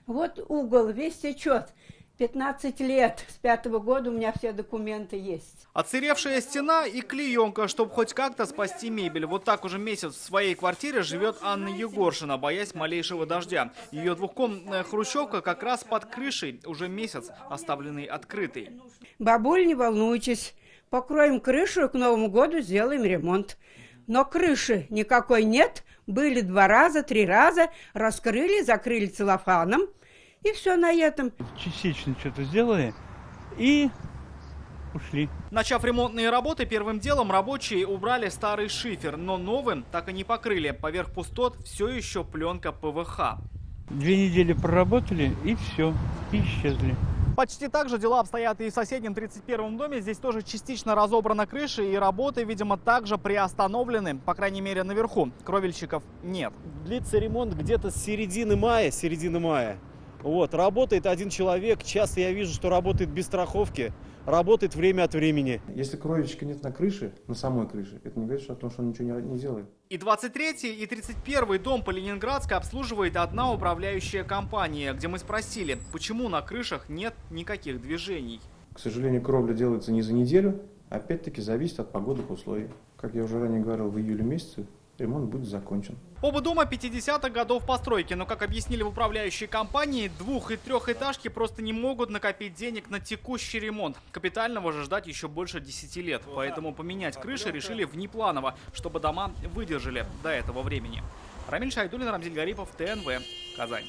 Вот угол весь течет. 15 лет. С 5-го года у меня все документы есть. Отсыревшая стена и клеенка, чтобы хоть как-то спасти мебель. Вот так уже месяц в своей квартире живет Анна Егоршина, боясь малейшего дождя. Ее двухкомнатная хрущевка как раз под крышей, уже месяц оставленный открытой. Бабуль, не волнуйтесь. Покроем крышу и к Новому году сделаем ремонт. Но крыши никакой нет. Были 2 раза, 3 раза. Раскрыли, закрыли целлофаном. И все на этом. Частично что-то сделали и ушли. Начав ремонтные работы, первым делом рабочие убрали старый шифер, но новым так и не покрыли. Поверх пустот все еще пленка ПВХ. 2 недели проработали и все, и исчезли. Почти так же дела обстоят и в соседнем 31-м доме. Здесь тоже частично разобрана крыша, и работы, видимо, также приостановлены, по крайней мере, наверху. Кровельщиков нет. Длится ремонт где-то с середины мая. Вот, работает 1 человек. Часто я вижу, что работает без страховки, работает время от времени. Если кровельщика нет на крыше, на самой крыше, это не говорит о том, что он ничего не делает. И 23-й, и 31-й дом по Ленинградской обслуживает одна управляющая компания, где мы спросили, почему на крышах нет никаких движений. К сожалению, кровля делается не за неделю, опять-таки зависит от погодных условий. Как я уже ранее говорил, в июле месяце ремонт будет закончен. Оба дома 50-х годов постройки, но, как объяснили в управляющей компании, 2- и 3-этажки просто не могут накопить денег на текущий ремонт. Капитального же ждать еще больше 10 лет, поэтому поменять крыши решили внепланово, чтобы дома выдержали до этого времени. Рамиль Шайдуллин, Рамзиль Гарипов, ТНВ, Казань.